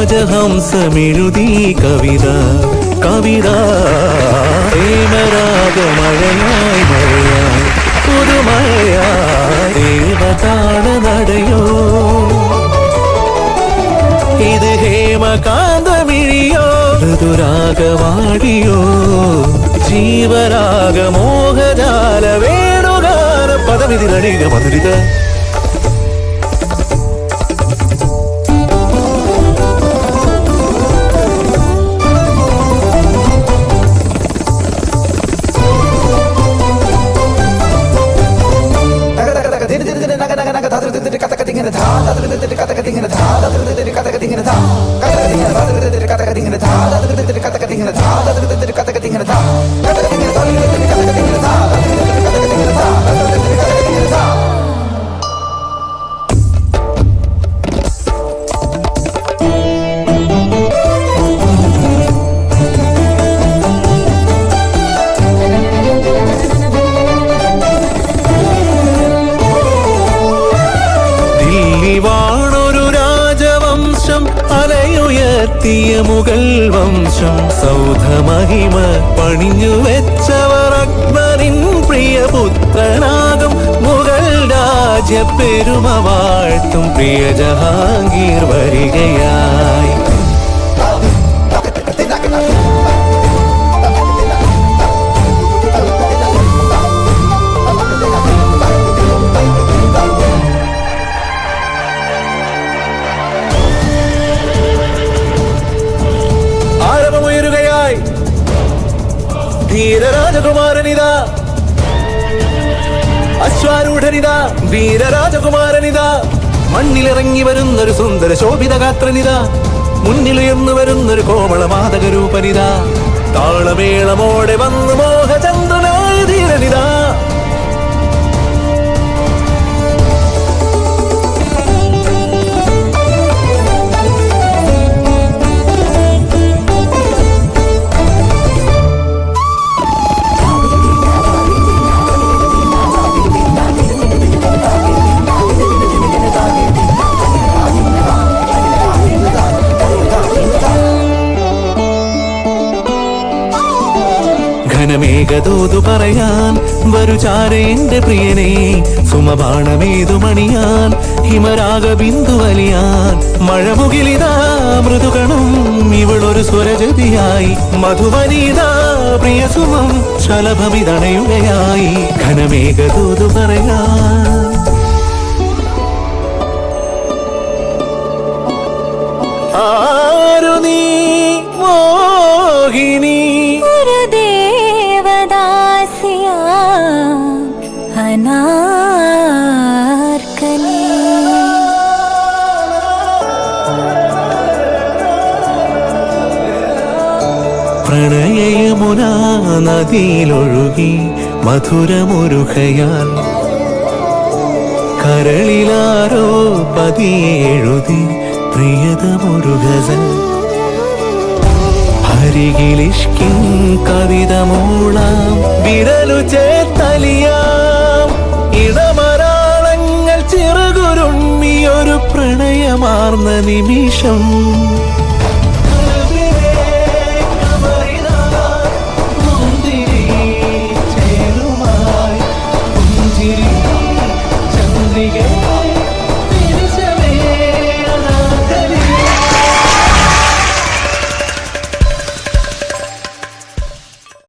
രാജഹംസമെഴുതി കവിത കവിത പ്രേമരാഗമഴയായി മഴയായി പുതുമഴയായി ദേവതാള നടയോ ഇത് ഹേമകാന്തമിഴിയോ ഋതുരാഗവാടിയോ ജീവരാഗമോഹജാല വേണുഗാന പദമിതി നടിക മധുരിത മുഗൾ വംശം സൗധമഹിമ പണിഞ്ഞു വെച്ചവർ അക്ബറിൻ പ്രിയപുത്രനാകും മുഗൾ രാജ്യ പെരുമ വാഴ്ത്തും പ്രിയ ജഹാംഗീർ വരികയായി ധീരരാജകുമാരനിതാ അശ്വാരൂഢനിതാ വീരരാജകുമാരനിതാ മണ്ണിലിറങ്ങി വരുന്നൊരു സുന്ദര ശോഭിത ഗാത്രനിതാ മുന്നിലുയർന്നു വരുന്നൊരു കോമള മാതകരൂപനിതാ താളമേളമോടെ വന്നു മോഹചന്ദ്രനായ ധീരനിതാ ഘനമേഘദൂതു പറയാൻ വരുചാരേന്റെ പ്രിയനെ സുമബാണമേതുമണിയാൻ ഹിമരാഗബിന്ദു വലിയാൻ മഴമുകിലിതാ മൃദുകണം ഇവളൊരു സ്വരജതിയായി മധുവനിതാ പ്രിയസുമം ശലഭമിതണയുകയായി ഘനമേഘദൂതു പറയാൻ ആരു നീ മോഹിനി അനാർക്കലി പ്രണയയമുനാ നദിയിലൊഴുകി മധുരമൊരുകയാൽ കരളിലാരോ പതിയെഴുതി പ്രിയതമൊരുകൽ അരികിലിഷ്കിൻ കവിത മൂളാം വിരലു ചേർത്തലിയാം ഇടമരാളങ്ങൾ ചിറകുരുമ്മിയൊരു പ്രണയമാർന്ന നിമിഷം